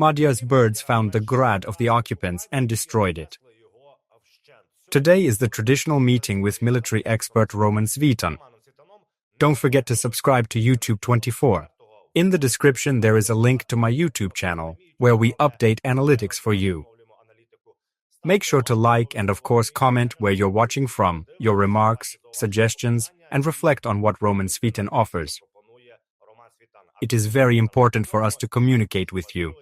Magyar's birds found the grad of the occupants and destroyed it. Today is the traditional meeting with military expert Roman Sviton. Don't forget to subscribe to YouTube 24. In the description there is a link to my YouTube channel, where we update analytics for you. Make sure to like and of course comment where you're watching from, your remarks, suggestions, and reflect on what Roman Sviton offers. It is very important for us to communicate with you.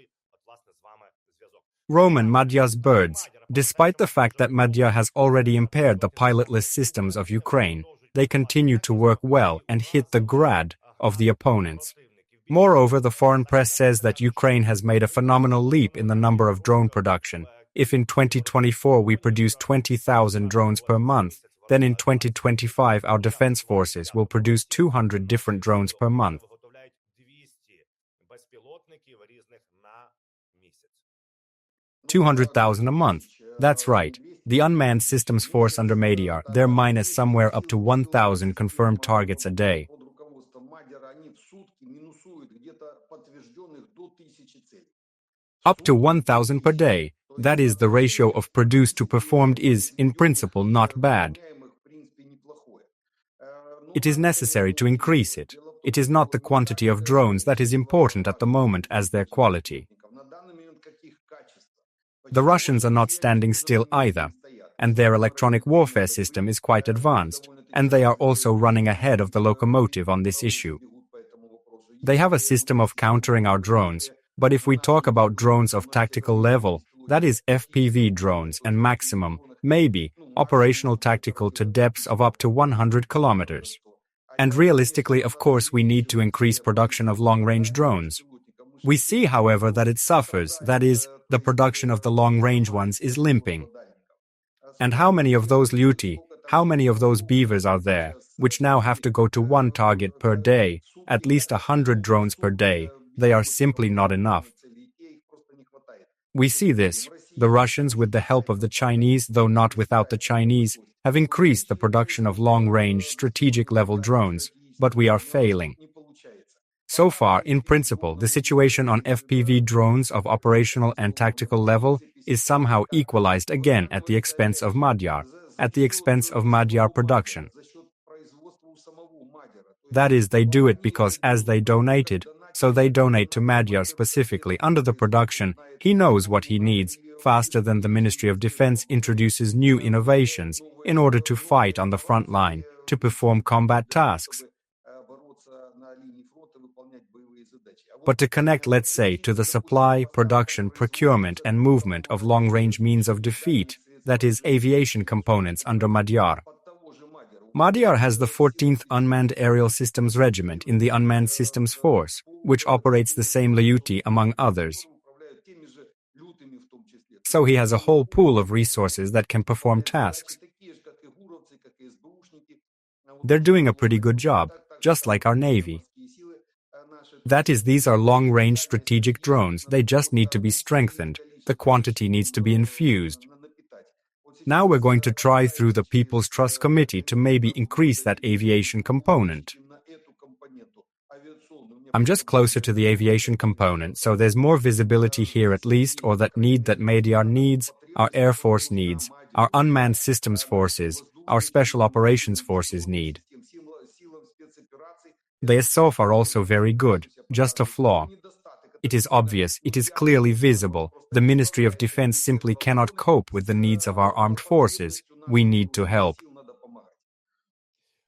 Roman Magyar's birds. Despite the fact that Magyar has already impaired the pilotless systems of Ukraine, they continue to work well and hit the grad of the opponents. Moreover, the foreign press says that Ukraine has made a phenomenal leap in the number of drone production. If in 2024 we produce 20,000 drones per month, then in 2025 our defense forces will produce 200 different drones per month. 200,000 a month. That's right. The unmanned systems force under Magyar, they're minus somewhere up to 1,000 confirmed targets a day. Up to 1,000 per day. That is, the ratio of produced to performed is, in principle, not bad. It is necessary to increase it. It is not the quantity of drones that is important at the moment as their quality. The Russians are not standing still either, and their electronic warfare system is quite advanced, and they are also running ahead of the locomotive on this issue. They have a system of countering our drones, but if we talk about drones of tactical level, that is FPV drones and maximum, maybe, operational tactical to depths of up to 100 kilometers. And realistically, of course, we need to increase production of long-range drones. We see, however, that it suffers, that is, the production of the long-range ones is limping. And how many of those Lyuti, how many of those beavers are there, which now have to go to one target per day, at least 100 drones per day? They are simply not enough. We see this. The Russians, with the help of the Chinese, though not without the Chinese, have increased the production of long-range, strategic-level drones, but we are failing. So far, in principle, the situation on FPV drones of operational and tactical level is somehow equalized again at the expense of Magyar, at the expense of Magyar production. That is, they do it because as they donated, so they donate to Magyar specifically under the production. He knows what he needs, faster than the Ministry of Defense introduces new innovations in order to fight on the front line, to perform combat tasks. But to connect, let's say, to the supply, production, procurement and movement of long-range means of defeat, that is, aviation components under Magyar. Magyar has the 14th Unmanned Aerial Systems Regiment in the Unmanned Systems Force, which operates the same Lyuti among others. So he has a whole pool of resources that can perform tasks. They're doing a pretty good job, just like our Navy. That is, these are long-range strategic drones. They just need to be strengthened. The quantity needs to be infused. Now we're going to try through the People's Trust Committee to maybe increase that aviation component. I'm just closer to the aviation component, so there's more visibility here at least, or that need that Magyar needs, our Air Force needs, our unmanned systems forces, our special operations forces need. The SOF are also very good, just a flaw. It is obvious, it is clearly visible. The Ministry of Defense simply cannot cope with the needs of our armed forces. We need to help.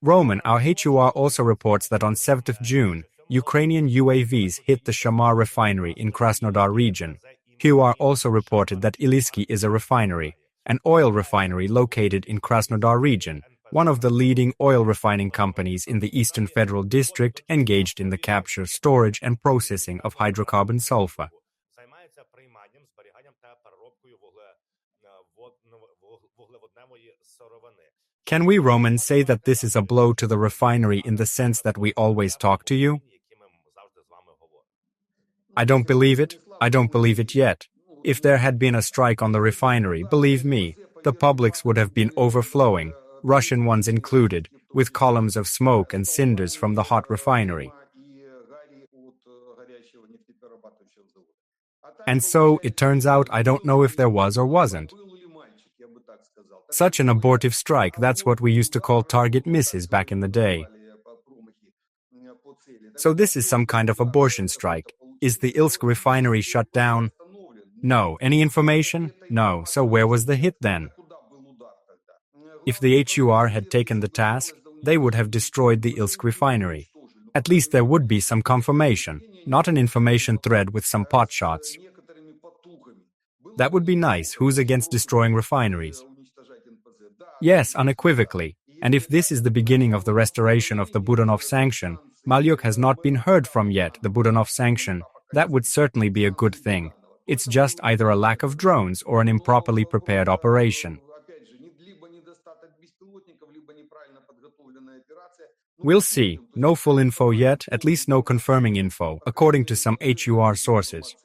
Roman, our HUR also reports that on 7th of June, Ukrainian UAVs hit the Shamar refinery in Krasnodar region. HUR also reported that Ilysky is a refinery, an oil refinery located in Krasnodar region, one of the leading oil refining companies in the Eastern Federal District engaged in the capture, storage and processing of hydrocarbon sulfur. Can we, Romans, say that this is a blow to the refinery in the sense that we always talk to you? I don't believe it. I don't believe it yet. If there had been a strike on the refinery, believe me, the publics would have been overflowing, Russian ones included, with columns of smoke and cinders from the hot refinery. And so, it turns out I don't know if there was or wasn't. Such an abortive strike, that's what we used to call target misses back in the day. So this is some kind of abortion strike. Is the Ilsk refinery shut down? No. Any information? No. So where was the hit then? If the HUR had taken the task, they would have destroyed the Ilsk refinery. At least there would be some confirmation, not an information thread with some pot shots. That would be nice. Who's against destroying refineries? Yes, unequivocally. And if this is the beginning of the restoration of the Budanov sanction, Malyuk has not been heard from yet, the Budanov sanction, that would certainly be a good thing. It's just either a lack of drones or an improperly prepared operation. We'll see. No full info yet, at least no confirming info, according to some HUR sources.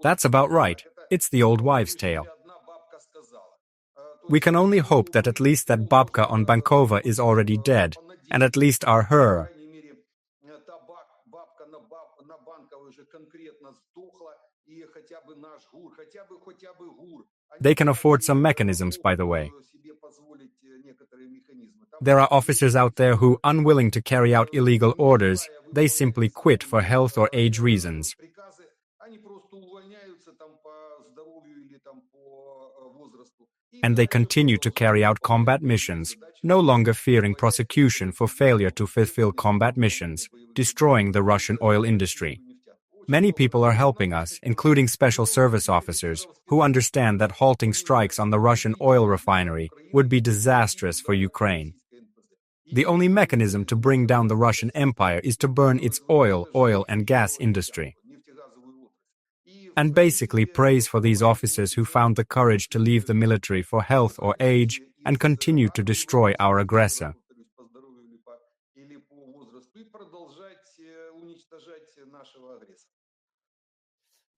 That's about right. It's the old wives' tale. We can only hope that at least that Babka on Bankova is already dead, and at least our her. They can afford some mechanisms, by the way. There are officers out there who, unwilling to carry out illegal orders, they simply quit for health or age reasons. And they continue to carry out combat missions, no longer fearing prosecution for failure to fulfill combat missions, destroying the Russian oil industry. Many people are helping us, including special service officers, who understand that halting strikes on the Russian oil refinery would be disastrous for Ukraine. The only mechanism to bring down the Russian Empire is to burn its oil and gas industry. And basically praise for these officers who found the courage to leave the military for health or age and continue to destroy our aggressor.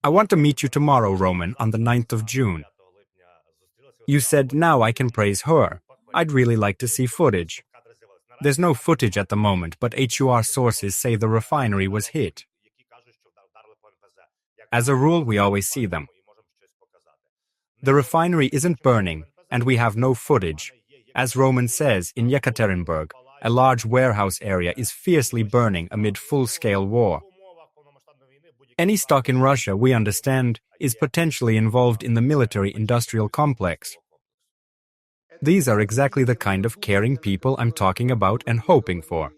I want to meet you tomorrow, Roman, on the 9th of June. You said now I can praise her. I'd really like to see footage. There's no footage at the moment, but HUR sources say the refinery was hit. As a rule, we always see them. The refinery isn't burning, and we have no footage. As Roman says, in Yekaterinburg, a large warehouse area is fiercely burning amid full-scale war. Any stock in Russia, we understand, is potentially involved in the military-industrial complex. These are exactly the kind of caring people I'm talking about and hoping for.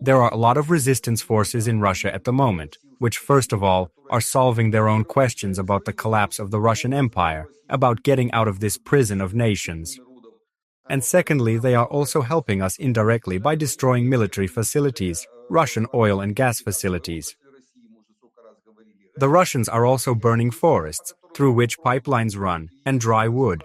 There are a lot of resistance forces in Russia at the moment, which first of all are solving their own questions about the collapse of the Russian Empire, about getting out of this prison of nations. And secondly, they are also helping us indirectly by destroying military facilities, Russian oil and gas facilities. The Russians are also burning forests, through which pipelines run, and dry wood.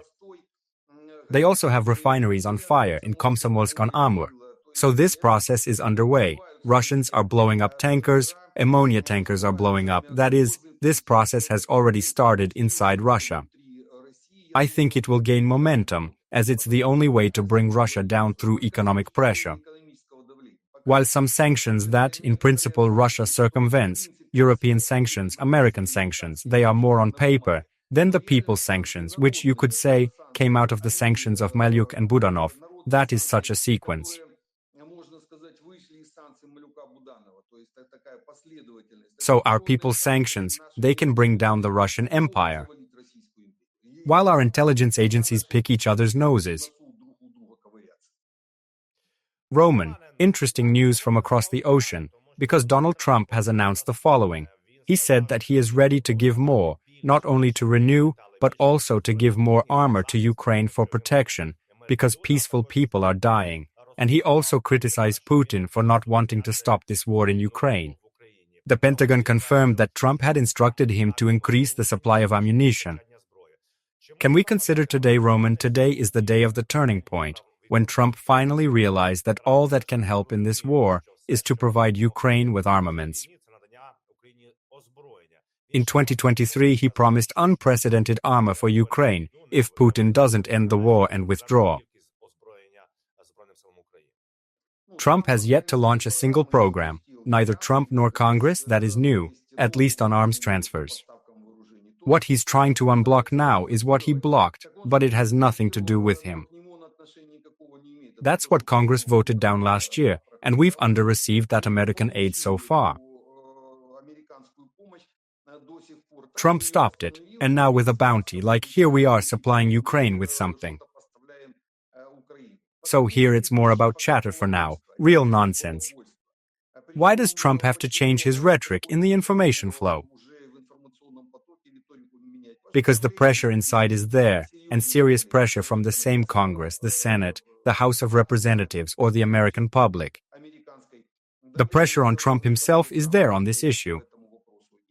They also have refineries on fire in Komsomolsk-on-Amur. So this process is underway. Russians are blowing up tankers, ammonia tankers are blowing up. That is, this process has already started inside Russia. I think it will gain momentum, as it's the only way to bring Russia down through economic pressure. While some sanctions that, in principle, Russia circumvents, European sanctions, American sanctions, they are more on paper than the people's sanctions, which you could say came out of the sanctions of Malyuk and Budanov. That is such a sequence. So our people's sanctions, they can bring down the Russian Empire. While our intelligence agencies pick each other's noses. Roman, interesting news from across the ocean, because Donald Trump has announced the following. He said that he is ready to give more, not only to renew, but also to give more armor to Ukraine for protection, because peaceful people are dying. And he also criticized Putin for not wanting to stop this war in Ukraine. The Pentagon confirmed that Trump had instructed him to increase the supply of ammunition. Can we consider today, Roman, today is the day of the turning point, when Trump finally realized that all that can help in this war is to provide Ukraine with armaments. In 2023, he promised unprecedented armor for Ukraine if Putin doesn't end the war and withdraw. Trump has yet to launch a single program. Neither Trump nor Congress, that is new, at least on arms transfers. What he's trying to unblock now is what he blocked, but it has nothing to do with him. That's what Congress voted down last year, and we've under-received that American aid so far. Trump stopped it, and now with a bounty, like here we are supplying Ukraine with something. So here it's more about chatter for now, real nonsense. Why does Trump have to change his rhetoric in the information flow? Because the pressure inside is there, and serious pressure from the same Congress, the Senate, the House of Representatives, or the American public. The pressure on Trump himself is there on this issue.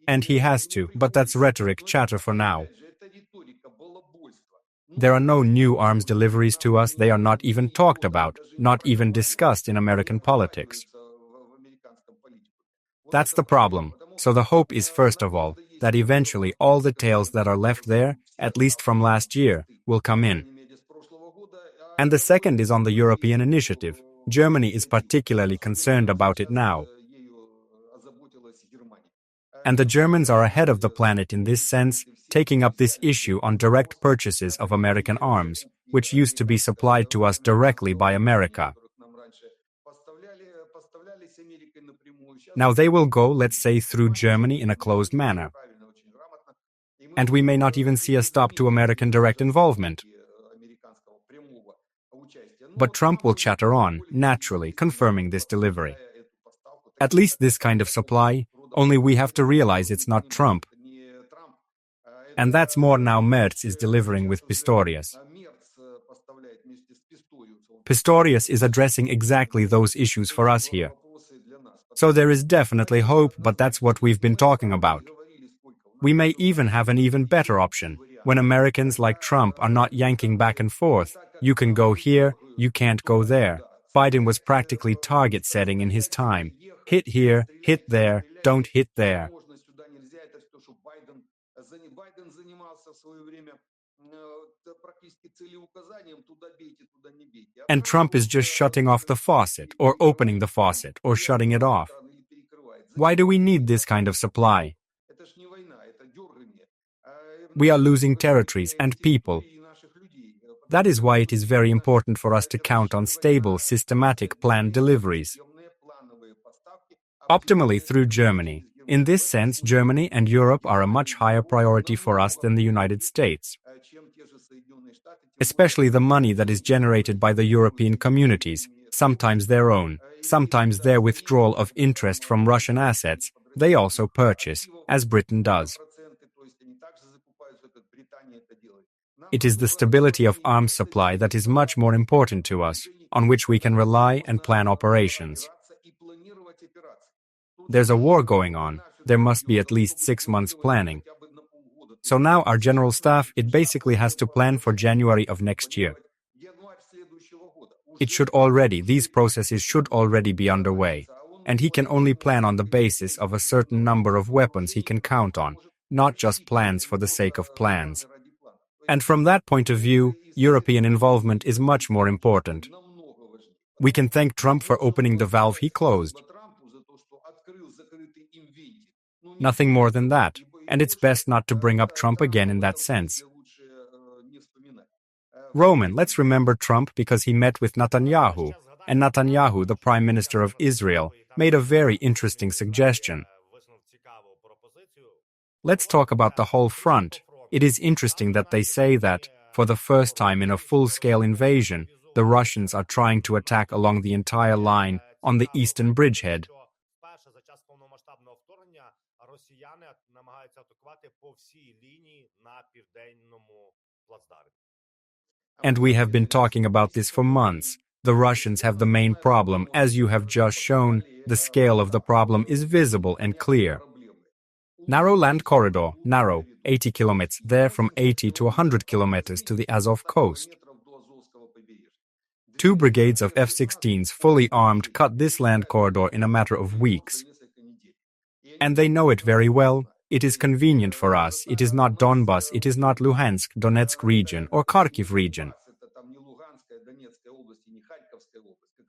And he has to, but that's rhetoric chatter for now. There are no new arms deliveries to us, they are not even talked about, not even discussed in American politics. That's the problem. So the hope is, first of all, that eventually all the tails that are left there, at least from last year, will come in. And the second is on the European initiative. Germany is particularly concerned about it now. And the Germans are ahead of the planet in this sense, taking up this issue on direct purchases of American arms, which used to be supplied to us directly by America. Now they will go, let's say, through Germany in a closed manner. And we may not even see a stop to American direct involvement. But Trump will chatter on, naturally, confirming this delivery. At least this kind of supply, only we have to realize it's not Trump. And that's more now Merz is delivering with Pistorius. Pistorius is addressing exactly those issues for us here. So there is definitely hope, but that's what we've been talking about. We may even have an even better option, when Americans like Trump are not yanking back and forth. You can go here, you can't go there. Biden was practically target setting in his time. Hit here, hit there, don't hit there. And Trump is just shutting off the faucet, or opening the faucet, or shutting it off. Why do we need this kind of supply? We are losing territories and people. That is why it is very important for us to count on stable, systematic, planned deliveries. Optimally through Germany. In this sense, Germany and Europe are a much higher priority for us than the United States. Especially the money that is generated by the European communities, sometimes their own, sometimes their withdrawal of interest from Russian assets, they also purchase, as Britain does. It is the stability of arms supply that is much more important to us, on which we can rely and plan operations. There's a war going on, there must be at least 6 months planning. So now our general staff, it basically has to plan for January of next year. These processes should already be underway, and he can only plan on the basis of a certain number of weapons he can count on, not just plans for the sake of plans. And from that point of view, European involvement is much more important. We can thank Trump for opening the valve he closed. Nothing more than that, and it's best not to bring up Trump again in that sense. Roman, let's remember Trump because he met with Netanyahu, and Netanyahu, the Prime Minister of Israel, made a very interesting suggestion. Let's talk about the whole front. It is interesting that they say that, for the first time in a full-scale invasion, the Russians are trying to attack along the entire line on the eastern bridgehead. And we have been talking about this for months. The Russians have the main problem. As you have just shown, the scale of the problem is visible and clear. Narrow land corridor, 80 kilometers, there from 80 to 100 kilometers to the Azov coast. 2 brigades of F-16s fully armed cut this land corridor in a matter of weeks. And they know it very well. It is convenient for us. It is not Donbas, it is not Luhansk, Donetsk region or Kharkiv region.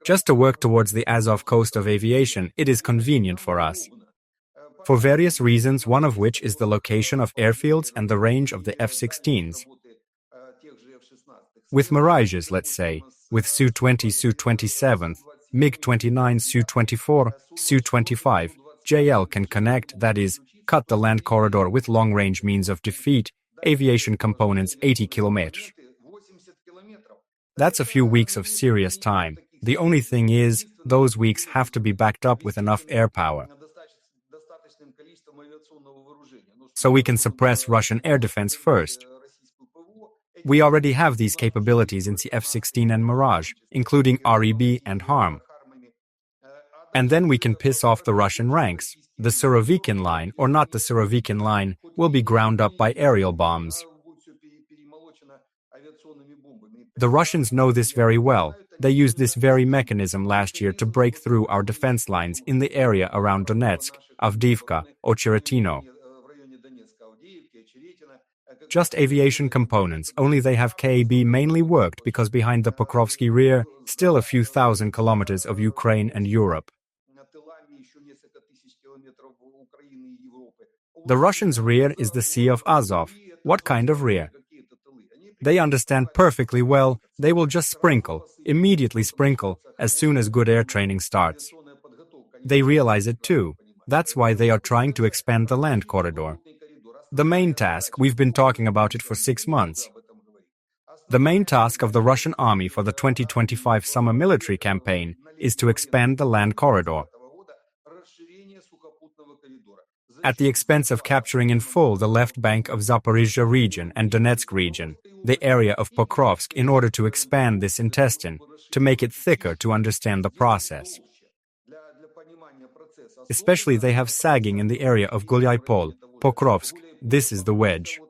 Just to work towards the Azov coast of aviation, it is convenient for us. For various reasons, one of which is the location of airfields and the range of the F-16s. With Mirages, let's say, with Su-20, Su-27, MiG-29, Su-24, Su-25, JL can connect, that is, cut the land corridor with long-range means of defeat, aviation components 80 kilometers. That's a few weeks of serious time. The only thing is, those weeks have to be backed up with enough air power. So we can suppress Russian air defense first. We already have these capabilities in the F-16 and Mirage, including REB and HARM. And then we can piss off the Russian ranks. The Surovikin line, or not the Surovikin line, will be ground up by aerial bombs. The Russians know this very well. They used this very mechanism last year to break through our defense lines in the area around Donetsk, Avdiivka, Ocheretino. Just aviation components, only they have KAB mainly worked because behind the Pokrovsky rear, still a few thousand kilometers of Ukraine and Europe. The Russians' rear is the Sea of Azov. What kind of rear? They understand perfectly well, they will just sprinkle, immediately sprinkle, as soon as good air training starts. They realize it too. That's why they are trying to expand the land corridor. The main task, we've been talking about it for 6 months. The main task of the Russian army for the 2025 summer military campaign is to expand the land corridor, at the expense of capturing in full the left bank of Zaporizhzhia region and Donetsk region, the area of Pokrovsk, in order to expand this intestine, to make it thicker to understand the process. Especially they have sagging in the area of Gulyai-Pol, Pokrovsk. This is the wedge.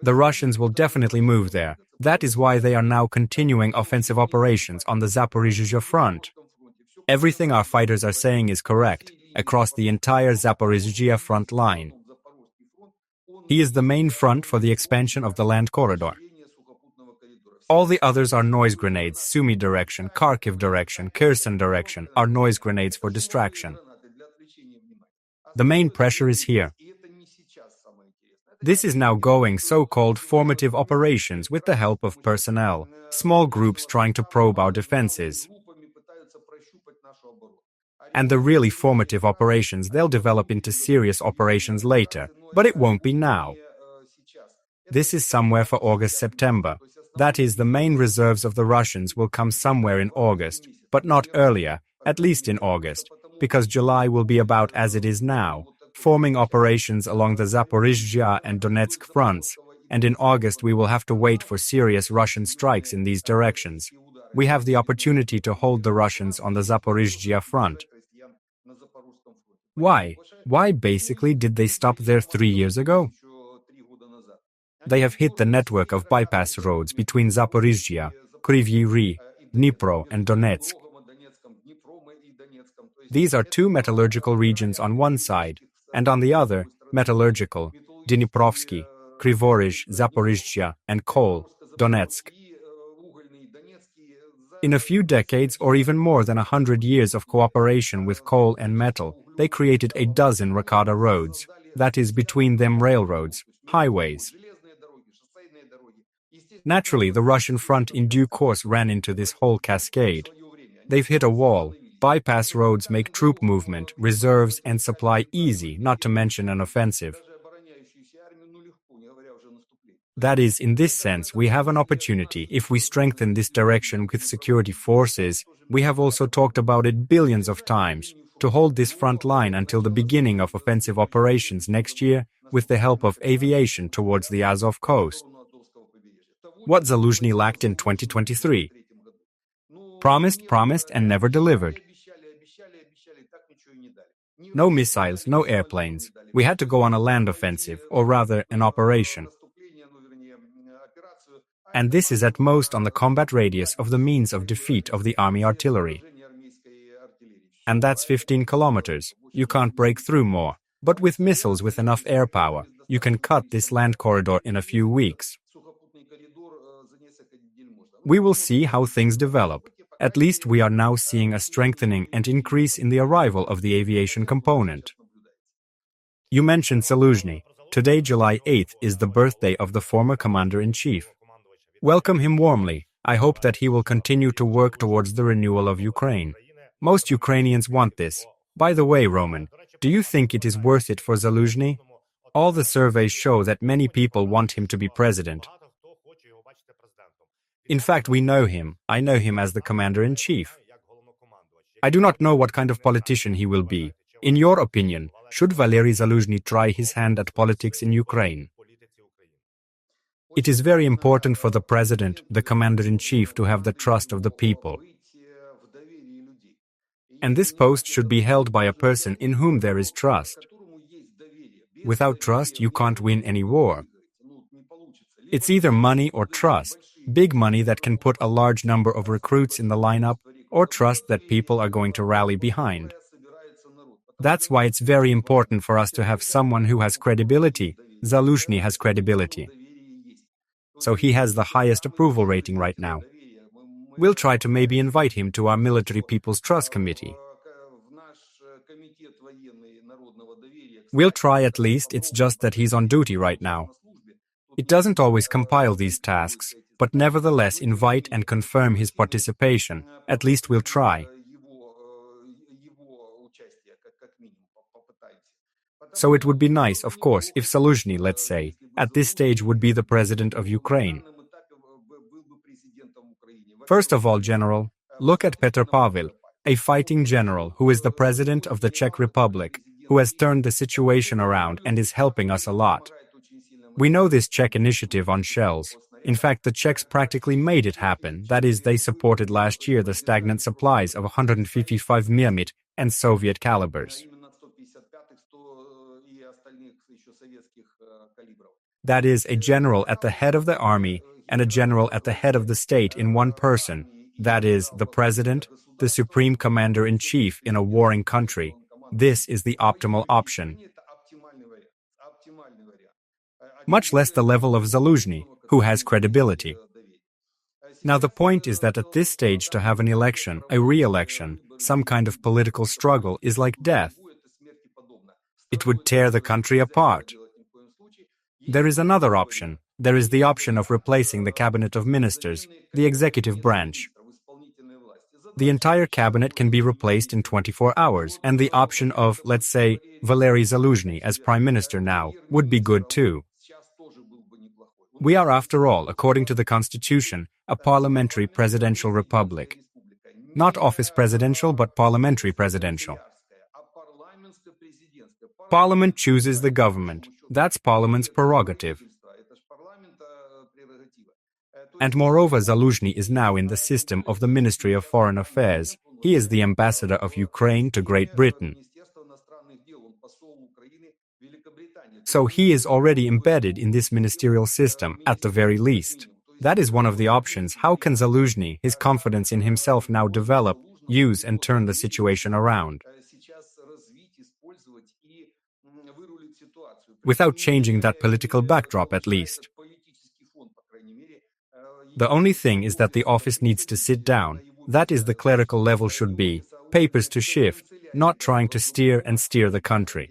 The Russians will definitely move there. That is why they are now continuing offensive operations on the Zaporizhzhia front. Everything our fighters are saying is correct, across the entire Zaporizhzhia front line. He is the main front for the expansion of the land corridor. All the others are noise grenades, Sumy direction, Kharkiv direction, Kherson direction, are noise grenades for distraction. The main pressure is here. This is now going so-called formative operations with the help of personnel, small groups trying to probe our defenses. And the really formative operations, they'll develop into serious operations later, but it won't be now. This is somewhere for August-September. That is, the main reserves of the Russians will come somewhere in August, but not earlier, at least in August, because July will be about as it is now, forming operations along the Zaporizhzhia and Donetsk fronts, and in August we will have to wait for serious Russian strikes in these directions. We have the opportunity to hold the Russians on the Zaporizhzhia front. Why? Why basically did they stop there 3 years ago? They have hit the network of bypass roads between Zaporizhzhia, Kryvyi Rih, Dnipro and Donetsk. These are two metallurgical regions on one side, and on the other, metallurgical, Dniprovsky, Krivorizh, Zaporizhzhia, and coal, Donetsk. In a few decades or even more than 100 years of cooperation with coal and metal, they created a dozen Rakata roads, that is, between them railroads, highways. Naturally, the Russian front in due course ran into this whole cascade. They've hit a wall. Bypass roads make troop movement, reserves, and supply easy, not to mention an offensive. That is, in this sense, we have an opportunity. If we strengthen this direction with security forces, we have also talked about it billions of times, to hold this front line until the beginning of offensive operations next year with the help of aviation towards the Azov coast. What Zaluzhny lacked in 2023. Promised, and never delivered. No missiles, no airplanes. We had to go on a land offensive, or rather, an operation. And this is at most on the combat radius of the means of defeat of the army artillery. And that's 15 kilometers. You can't break through more. But with missiles with enough air power, you can cut this land corridor in a few weeks. We will see how things develop. At least we are now seeing a strengthening and increase in the arrival of the aviation component. You mentioned Zelenskyy. Today, July 8th, is the birthday of the former commander-in-chief. Welcome him warmly. I hope that he will continue to work towards the renewal of Ukraine. Most Ukrainians want this. By the way, Roman, do you think it is worth it for Zelenskyy? All the surveys show that many people want him to be president. In fact, we know him. I know him as the commander-in-chief. I do not know what kind of politician he will be. In your opinion, should Valery Zelenskyy try his hand at politics in Ukraine? It is very important for the president, the commander-in-chief, to have the trust of the people. And this post should be held by a person in whom there is trust. Without trust, you can't win any war. It's either money or trust, big money that can put a large number of recruits in the lineup, or trust that people are going to rally behind. That's why it's very important for us to have someone who has credibility. Zelenskyy has credibility. So he has the highest approval rating right now. We'll try to maybe invite him to our Military People's Trust Committee. We'll try at least, it's just that he's on duty right now. It doesn't always compile these tasks, but nevertheless invite and confirm his participation. At least we'll try. So it would be nice, of course, if Zelenskyy, let's say, at this stage would be the president of Ukraine. First of all, General, look at Petr Pavel, a fighting general who is the president of the Czech Republic, who has turned the situation around and is helping us a lot. We know this Czech initiative on shells. In fact, the Czechs practically made it happen. That is, they supported last year the stagnant supplies of 155 mm and Soviet calibers. That is, a general at the head of the army and a general at the head of the state in one person. That is, the president, the supreme commander-in-chief in a warring country. This is the optimal option. Much less the level of Zelenskyy, who has credibility. Now the point is that at this stage to have an election, a re-election, some kind of political struggle is like death. It would tear the country apart. There is another option. There is the option of replacing the cabinet of ministers, the executive branch. The entire cabinet can be replaced in 24 hours, and the option of, let's say, Valery Zelenskyy as prime minister now would be good too. We are, after all, according to the constitution, a parliamentary presidential republic. Not office presidential, but parliamentary presidential. Parliament chooses the government. That's Parliament's prerogative. And moreover, Zelenskyy is now in the system of the Ministry of Foreign Affairs. He is the ambassador of Ukraine to Great Britain. So he is already embedded in this ministerial system, at the very least. That is one of the options. How can Zelenskyy, his confidence in himself now develop, use and turn the situation around? Without changing that political backdrop at least. The only thing is that the office needs to sit down. That is the clerical level should be. Papers to shift, not trying to steer the country.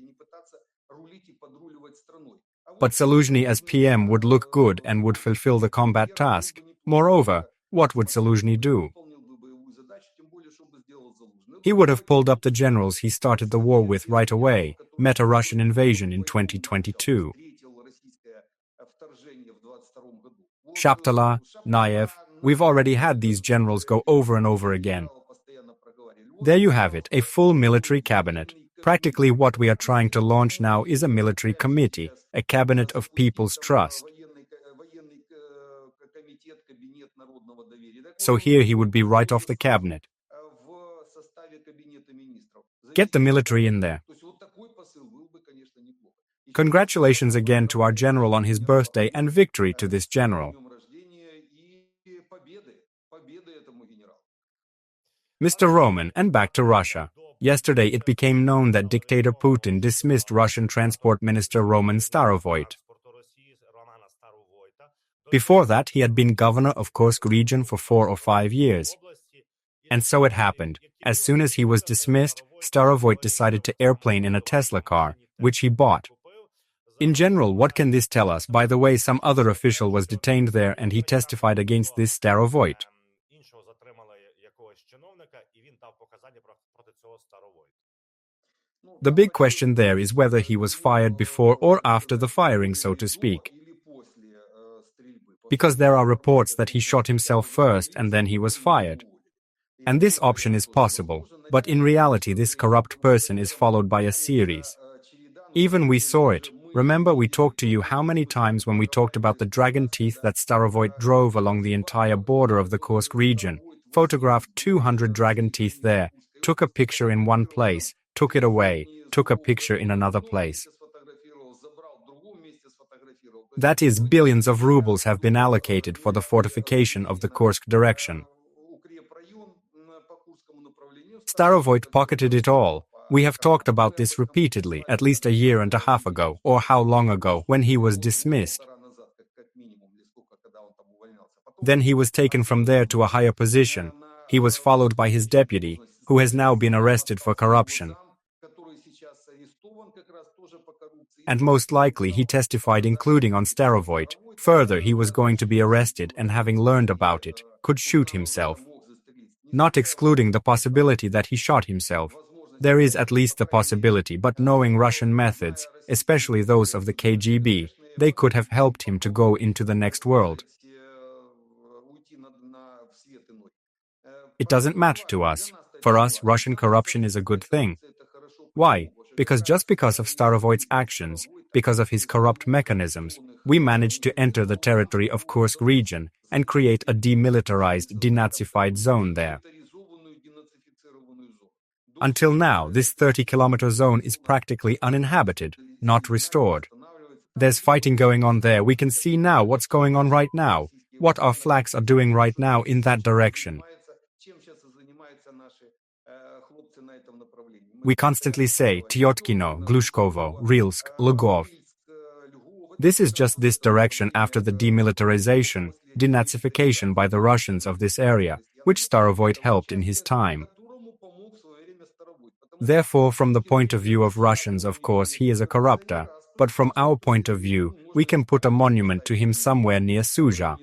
But Zelenskyy as PM would look good and would fulfill the combat task. Moreover, what would Zelenskyy do? He would have pulled up the generals he started the war with right away, met a Russian invasion in 2022. Shaptala, Naev, we've already had these generals go over and over again. There you have it, a full military cabinet. Practically what we are trying to launch now is a military committee, a cabinet of people's trust. So here he would be right off the cabinet. Get the military in there. Congratulations again to our general on his birthday and victory to this general. Mr. Roman, and back to Russia. Yesterday it became known that dictator Putin dismissed Russian Transport Minister Roman Starovoyt. Before that, he had been governor of Kursk region for 4 or 5 years. And so it happened. As soon as he was dismissed, Starovoyt decided to airplane in a Tesla car, which he bought. In general, what can this tell us? By the way, some other official was detained there and he testified against this Starovoyt. The big question there is whether he was fired before or after the firing, so to speak. Because there are reports that he shot himself first and then he was fired. And this option is possible, but in reality this corrupt person is followed by a series. Even we saw it. Remember, we talked to you how many times when we talked about the dragon teeth that Starovoyt drove along the entire border of the Kursk region, photographed 200 dragon teeth there, took a picture in one place, took it away, took a picture in another place. That is, billions of rubles have been allocated for the fortification of the Kursk direction. Starovoyt pocketed it all. We have talked about this repeatedly, at least a year and a half ago, or how long ago, when he was dismissed. Then he was taken from there to a higher position. He was followed by his deputy, who has now been arrested for corruption. And most likely he testified including on Starovoyt. Further, he was going to be arrested and having learned about it, could shoot himself. Not excluding the possibility that he shot himself. There is at least the possibility, but knowing Russian methods, especially those of the KGB, they could have helped him to go into the next world. It doesn't matter to us. For us, Russian corruption is a good thing. Why? Because just because of Starovoyt's actions, because of his corrupt mechanisms, we managed to enter the territory of Kursk region and create a demilitarized, denazified zone there. Until now, this 30-kilometer zone is practically uninhabited, not restored. There's fighting going on there. We can see now what's going on right now, what our flags are doing right now in that direction. We constantly say Tyotkino, Glushkovo, Rilsk, Lugov. This is just this direction after the demilitarization, denazification by the Russians of this area, which Starovoyt helped in his time. Therefore, from the point of view of Russians, of course, he is a corrupter, but from our point of view, we can put a monument to him somewhere near Sudzha.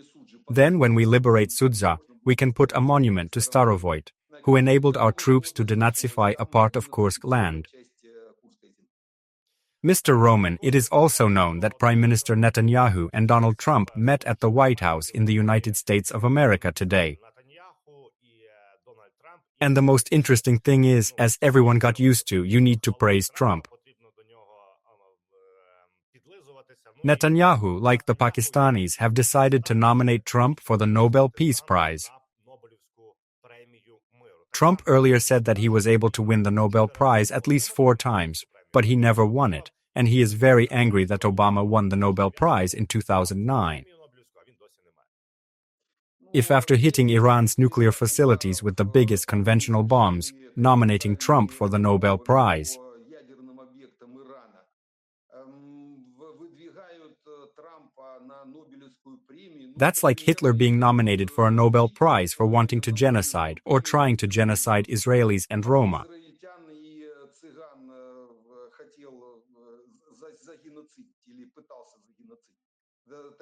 Then, when we liberate Sudzha, we can put a monument to Starovoyt, who enabled our troops to denazify a part of Kursk land. Mr. Roman, it is also known that Prime Minister Netanyahu and Donald Trump met at the White House in the United States of America today. And the most interesting thing is, as everyone got used to, you need to praise Trump. Netanyahu, like the Pakistanis, have decided to nominate Trump for the Nobel Peace Prize. Trump earlier said that he was able to win the Nobel Prize at least 4 times, but he never won it, and he is very angry that Obama won the Nobel Prize in 2009. If after hitting Iran's nuclear facilities with the biggest conventional bombs, nominating Trump for the Nobel Prize. That's like Hitler being nominated for a Nobel Prize for wanting to genocide or trying to genocide Israelis and Roma.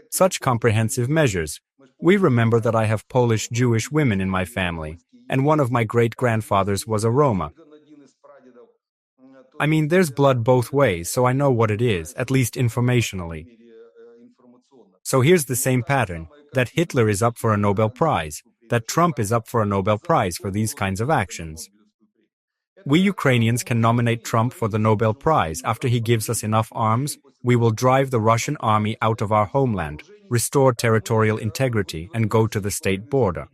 Such comprehensive measures. We remember that I have Polish Jewish women in my family, and one of my great-grandfathers was a Roma. I mean, there's blood both ways, so I know what it is, at least informationally. So here's the same pattern, that Hitler is up for a Nobel Prize, that Trump is up for a Nobel Prize for these kinds of actions. We Ukrainians can nominate Trump for the Nobel Prize. After he gives us enough arms, we will drive the Russian army out of our homeland, restore territorial integrity, and go to the state border.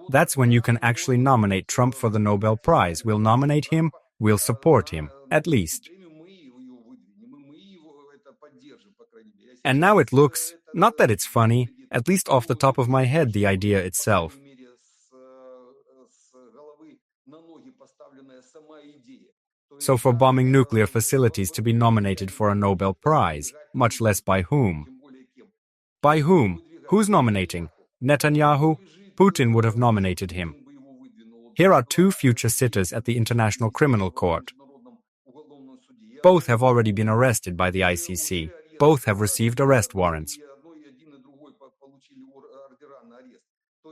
That's when you can actually nominate Trump for the Nobel Prize. We'll nominate him, we'll support him, at least. And now it looks, not that it's funny, at least off the top of my head, the idea itself. So for bombing nuclear facilities to be nominated for a Nobel Prize, much less by whom? By whom? Who's nominating? Netanyahu? Putin would have nominated him. Here are two future sitters at the International Criminal Court. Both have already been arrested by the ICC. Both have received arrest warrants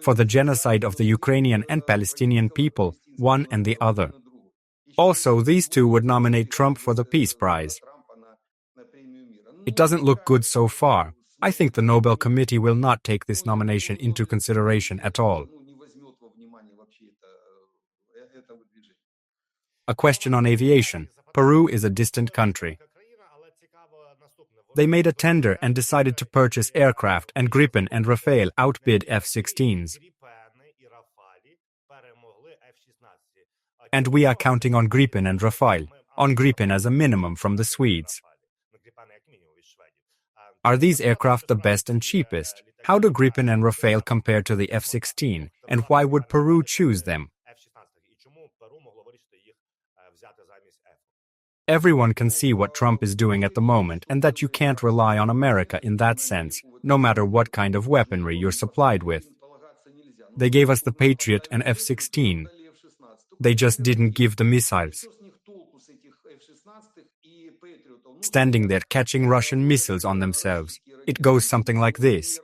for the genocide of the Ukrainian and Palestinian people, one and the other. Also, these two would nominate Trump for the Peace Prize. It doesn't look good so far. I think the Nobel Committee will not take this nomination into consideration at all. A question on aviation. Peru is a distant country. They made a tender and decided to purchase aircraft, and Gripen and Rafale outbid F-16s. And we are counting on Gripen and Rafale, on Gripen as a minimum from the Swedes. Are these aircraft the best and cheapest? How do Gripen and Rafale compare to the F-16, and why would Peru choose them? Everyone can see what Trump is doing at the moment, and that you can't rely on America in that sense, no matter what kind of weaponry you're supplied with. They gave us the Patriot and F-16. They just didn't give the missiles. Standing there catching Russian missiles on themselves. It goes something like this.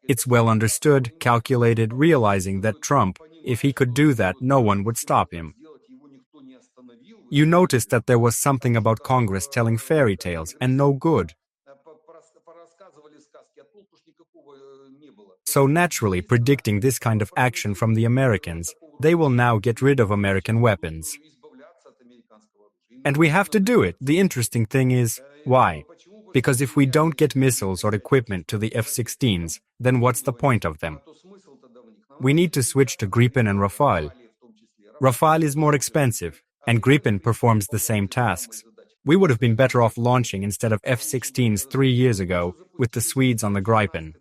It's well understood, calculated, realizing that Trump, if he could do that, no one would stop him. You noticed that there was something about Congress telling fairy tales, and no good. So naturally, predicting this kind of action from the Americans, they will now get rid of American weapons. And we have to do it. The interesting thing is, why? Because if we don't get missiles or equipment to the F-16s, then what's the point of them? We need to switch to Gripen and Rafale. Rafale is more expensive, and Gripen performs the same tasks. We would have been better off launching instead of F-16s 3 years ago with the Swedes on the Gripen.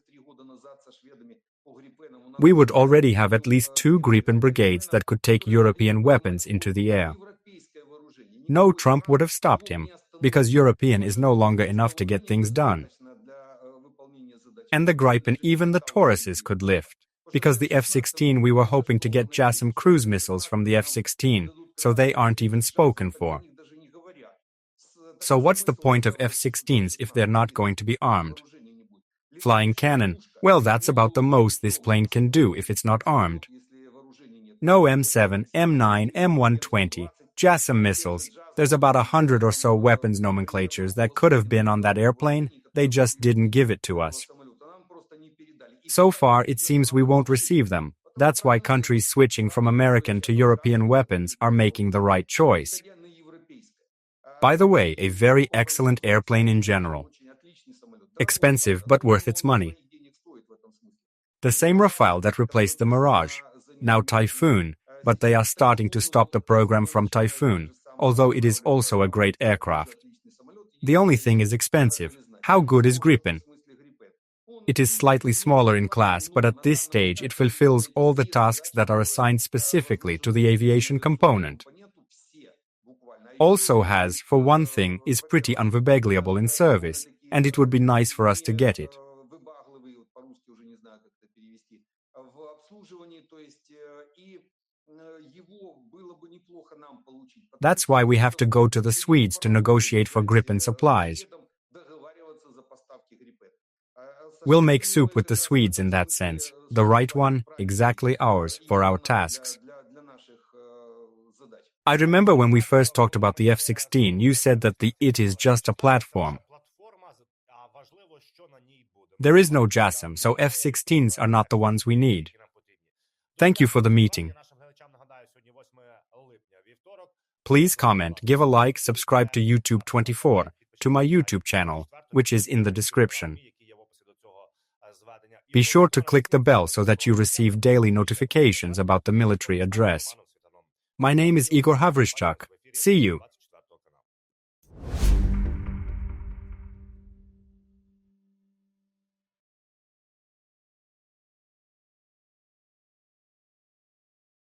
We would already have at least 2 Gripen brigades that could take European weapons into the air. No, Trump would have stopped him, because European is no longer enough to get things done. And the Gripen, even the Tauruses could lift, because the F-16 we were hoping to get JASSM cruise missiles from the F-16, so they aren't even spoken for. So what's the point of F-16s if they're not going to be armed? Flying cannon, well, that's about the most this plane can do if it's not armed. No M7, M9, M120, JASSM missiles. There's about 100 or so weapons nomenclatures that could have been on that airplane, they just didn't give it to us. So far, it seems we won't receive them. That's why countries switching from American to European weapons are making the right choice. By the way, a very excellent airplane in general. Expensive, but worth its money. The same Rafale that replaced the Mirage. Now Typhoon, but they are starting to stop the program from Typhoon, although it is also a great aircraft. The only thing is expensive. How good is Gripen? It is slightly smaller in class, but at this stage it fulfills all the tasks that are assigned specifically to the aviation component. Also has, for one thing, is pretty unvebegliable in service, and it would be nice for us to get it. That's why we have to go to the Swedes to negotiate for Gripen supplies. We'll make soup with the Swedes in that sense. The right one, exactly ours, for our tasks. I remember when we first talked about the F-16, you said that it is just a platform. There is no JASSM, so F-16s are not the ones we need. Thank you for the meeting. Please comment, give a like, subscribe to YouTube 24, to my YouTube channel, which is in the description. Be sure to click the bell so that you receive daily notifications about the military address. My name is Igor Havryshchuk. See you.